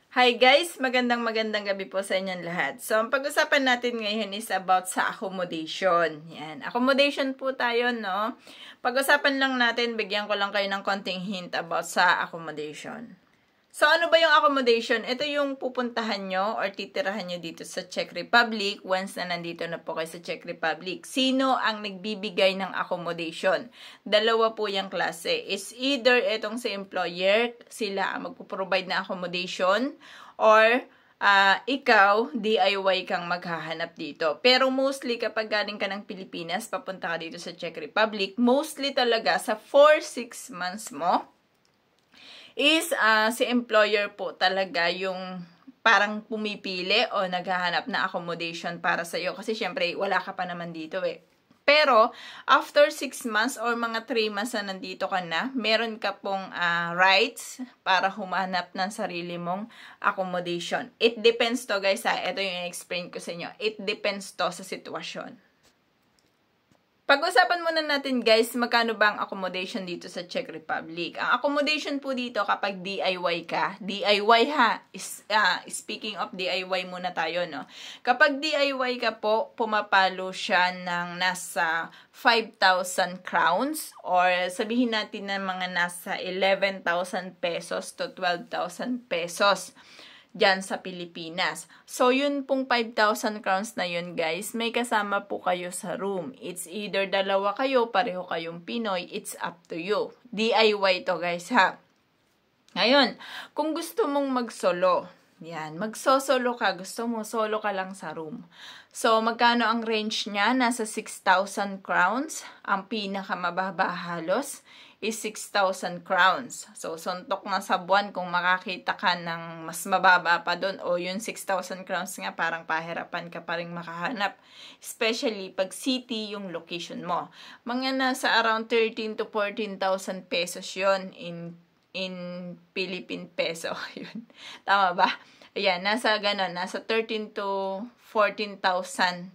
Hi guys! Magandang gabi po sa inyong lahat. So, ang pag-usapan natin ngayon is about sa accommodation. Yan. Accommodation po tayo, no? Pag-usapan lang natin, bigyan ko lang kayo ng konting hint about sa accommodation. So, ano ba yung accommodation? Ito yung pupuntahan nyo or titirahan nyo dito sa Czech Republic once na nandito na po kayo sa Czech Republic. Sino ang nagbibigay ng accommodation? Dalawa po yung klase. Is either itong si employer, sila ang magpo-provide na accommodation, or ikaw, DIY kang maghahanap dito. Pero mostly kapag galing ka ng Pilipinas, papunta ka dito sa Czech Republic, mostly talaga sa 4-6 months mo, is si employer po talaga yung parang pumipili o naghahanap na accommodation para sa iyo. Kasi syempre, wala ka pa naman dito eh. Pero, after 6 months or mga 3 months na nandito ka na, meron ka pong rights para humanap ng sarili mong accommodation. It depends to guys ha. Ito yung explain ko sa inyo. It depends to sa sitwasyon. Pag-usapan muna natin guys, magkano ba ang accommodation dito sa Czech Republic? Ang accommodation po dito kapag DIY ka, DIY ha, speaking of DIY muna tayo, no? Kapag DIY ka po, pumapalo siya ng nasa 5,000 crowns or sabihin natin na mga nasa 11,000 pesos to 12,000 pesos. Diyan sa Pilipinas. So, yun pong 5,000 crowns na yun, guys, may kasama po kayo sa room. It's either dalawa kayo, pareho kayong Pinoy, it's up to you. DIY to, guys, ha? Ngayon, kung gusto mong mag-solo, yan, magsosolo ka, gusto mo, solo ka lang sa room. So, magkano ang range niya? Nasa 6,000 crowns. Ang pinakamababa halos is 6,000 crowns. So, suntok na sa buwan kung makakita ka ng mas mababa pa doon o yung 6,000 crowns nga parang pahirapan ka pa rin makahanap. Especially pag city yung location mo. Mga nasa around 13 to 14,000 pesos yun in Philippine peso. Yun. Tama ba? Ayan, nasa ganon, nasa 13 to 14,000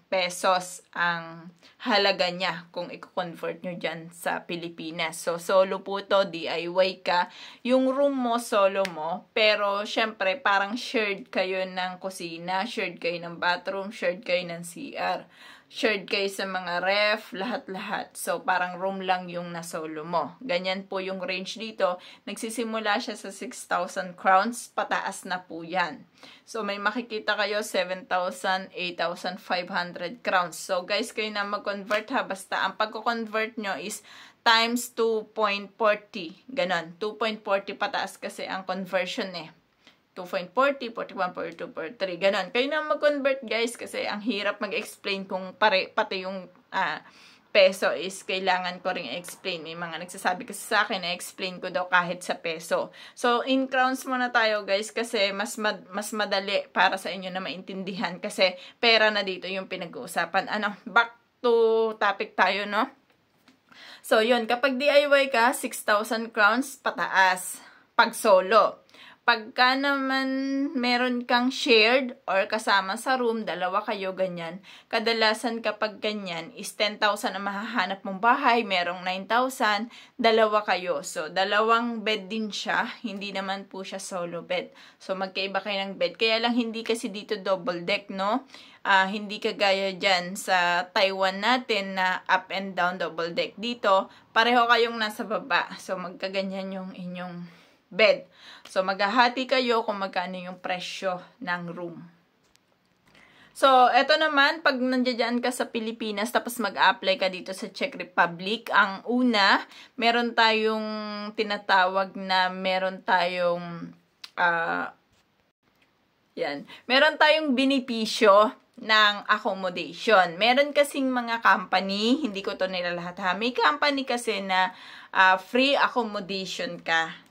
pesos ang halaga niya kung i-convert nyo dyan sa Pilipinas. So, solo po to, DIY ka. Yung room mo, solo mo. Pero, syempre, parang shared kayo ng kusina, shared kayo ng bathroom, shared kayo ng CR. Shared kayo sa mga ref, lahat-lahat. So, parang room lang yung nasolo mo. Ganyan po yung range dito. Nagsisimula siya sa 6,000 crowns. Pataas na po yan. So, may makikita kayo 7,000, 8,500 crowns. So, guys, kayo na mag-convert ha. Basta, ang pagko-convert nyo is times 2.40. Ganon. 2.40 pataas kasi ang conversion eh. 2.40, 41, 42, 43, ganon. Kayo na mag-convert guys kasi ang hirap mag-explain kung pati yung peso is kailangan ko rin i-explain. May mga nagsasabi kasi sa akin na explain ko daw kahit sa peso. So, in crowns muna tayo guys kasi mas madali para sa inyo na maintindihan kasi pera na dito yung pinag-uusapan. Back to topic tayo, no? So, yun. Kapag DIY ka, 6,000 crowns pataas. Pag solo. Pagka naman meron kang shared or kasama sa room, dalawa kayo, ganyan. Kadalasan kapag ganyan is 10,000 ang mahahanap mong bahay, merong 9,000, dalawa kayo. So, dalawang bed din siya, hindi naman po siya solo bed. So, magkaiba kayo ng bed. Kaya lang hindi kasi dito double deck, no? Hindi kagaya dyan sa Taiwan natin na up and down double deck. Dito, pareho kayong nasa baba. So, magkaganyan yung inyong bed. So, maghahati kayo kung magkano yung presyo ng room. So, eto naman, pag nandiyan ka sa Pilipinas, tapos mag-apply ka dito sa Czech Republic, ang una, meron tayong tinatawag na meron tayong meron tayong benepisyo ng accommodation. Meron kasing mga company, hindi ko to nilalahat ha, may company kasi na free accommodation ka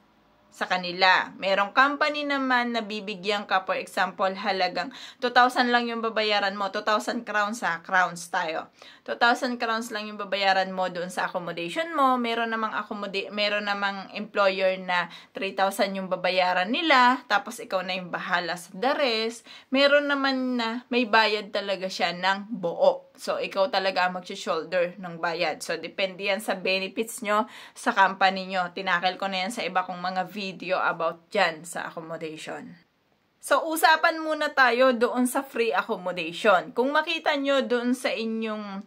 sa kanila. Merong company naman na bibigyan ka, for example, halagang 2,000 lang yung babayaran mo. 2,000 crowns ha. Crowns tayo. 2,000 crowns lang yung babayaran mo doon sa accommodation mo. Meron namang employer na 3,000 yung babayaran nila. Tapos ikaw na yung bahala sa the rest. Meron naman na may bayad talaga siya ng buo. So, ikaw talaga ang mag-shoulder ng bayad. So, depende yan sa benefits nyo sa company nyo. Tinakil ko na yan sa iba kong mga video about dyan sa accommodation. So, usapan muna tayo doon sa free accommodation. Kung makita nyo doon sa inyong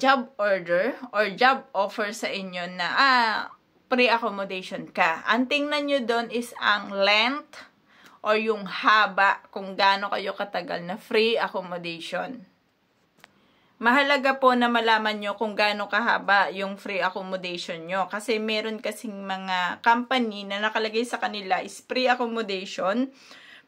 job order or job offer sa inyo na free accommodation ka, ang tingnan nyo doon is ang length or yung haba kung gaano kayo katagal na free accommodation. Mahalaga po na malaman nyo kung gaano kahaba yung free accommodation nyo. Kasi meron kasing mga company na nakalagay sa kanila is free accommodation,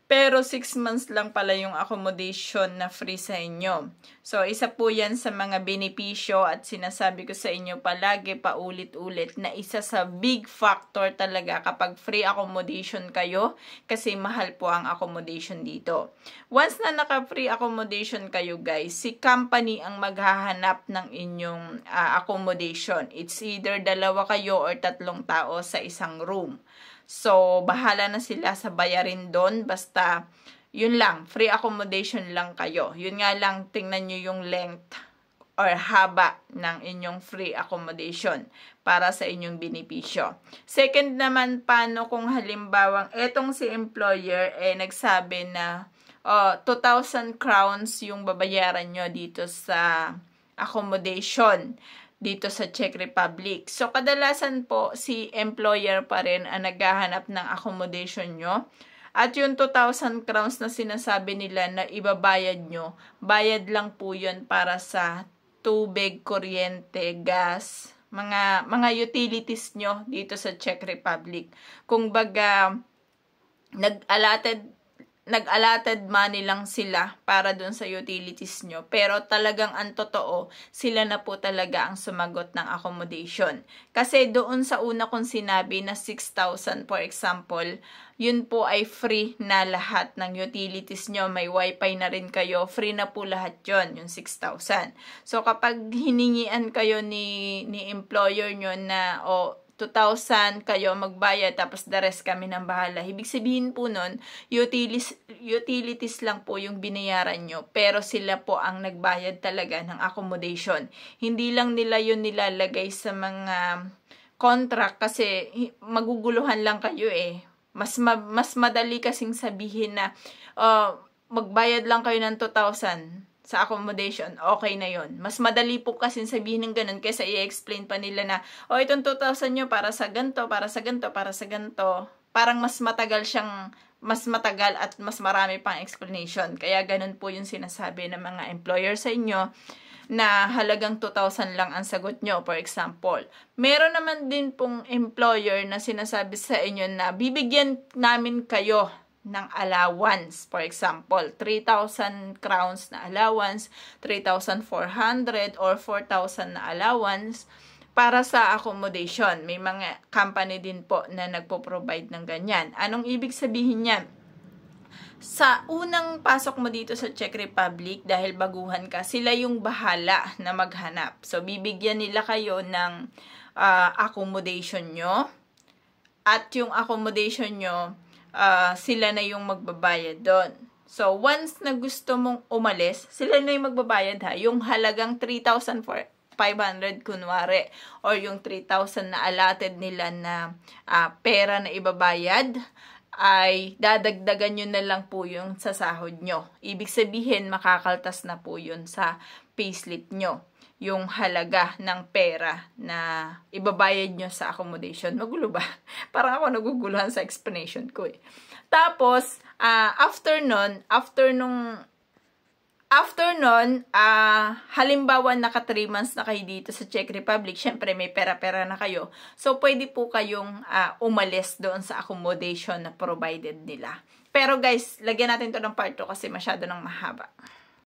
pero 6 months lang pala yung accommodation na free sa inyo. So, isa po yan sa mga benepisyo at sinasabi ko sa inyo palagi paulit-ulit na isa sa big factor talaga kapag free accommodation kayo kasi mahal po ang accommodation dito. Once na naka-free accommodation kayo guys, si company ang maghahanap ng inyong accommodation. It's either 2 kayo or 3 tao sa isang room. So, bahala na sila sa bayarin doon. Basta, yun lang. Free accommodation lang kayo. Yun nga lang, tingnan nyo yung length or haba ng inyong free accommodation para sa inyong benepisyo. Second naman, paano kung halimbawang etong si employer nagsabi na 2,000 crowns yung babayaran nyo dito sa accommodation dito sa Czech Republic. So, kadalasan po, si employer pa rin ang naghahanap ng accommodation nyo. At yung 2,000 crowns na sinasabi nila na ibabayad nyo, bayad lang po yun para sa tubig, kuryente, gas, mga utilities nyo dito sa Czech Republic. Kung baga, nag-allotted money lang sila para dun sa utilities nyo. Pero talagang ang totoo, sila na po talaga ang sumagot ng accommodation. Kasi doon sa una kong sinabi na 6,000 for example, yun po ay free na lahat ng utilities nyo. May wifi na rin kayo. Free na po lahat yun, yung 6,000. So kapag hiningian kayo ni employer nyo na 2,000 kayo magbayad tapos the rest kami ng bahala. Ibig sabihin po nun, utilities lang po yung binayaran nyo pero sila po ang nagbayad talaga ng accommodation. Hindi lang nila yun nilalagay sa mga contract kasi maguguluhan lang kayo Mas madali kasing sabihin na magbayad lang kayo ng 2,000 sa accommodation, okay na yon. Mas madali po kasi sabihin ng ganun kaysa i-explain pa nila na, itong 2,000 nyo para sa ganito, para sa ganito, para sa ganito. Parang mas matagal at mas marami pang explanation. Kaya ganun po yung sinasabi ng mga employer sa inyo na halagang 2,000 lang ang sagot nyo, for example. Meron naman din pong employer na sinasabi sa inyo na bibigyan namin kayo ng allowance. For example, 3,000 crowns na allowance, 3,400 or 4,000 na allowance para sa accommodation. May mga company din po na nagpo-provide ng ganyan. Anong ibig sabihin niyan? Sa unang pasok mo dito sa Czech Republic, dahil baguhan ka, sila yung bahala na maghanap. So, bibigyan nila kayo ng accommodation nyo. At yung accommodation nyo, sila na yung magbabayad doon. So, once na gusto mong umalis, sila na yung magbabayad yung halagang 3,500 kunwari, or yung 3,000 na allotted nila na pera na ibabayad, ay dadagdagan nyo na lang po yung sa sahod nyo. Ibig sabihin, makakaltas na po yun sa payslip nyo. Yung halaga ng pera na ibabayad nyo sa accommodation. Magulo ba? Parang ako naguguluhan sa explanation ko Tapos, after nun, halimbawa naka 3 months na kayo dito sa Czech Republic, syempre may pera-pera na kayo. So, pwede po kayong umalis doon sa accommodation na provided nila. Pero guys, lagyan natin to ng part 2 kasi masyado nang mahaba.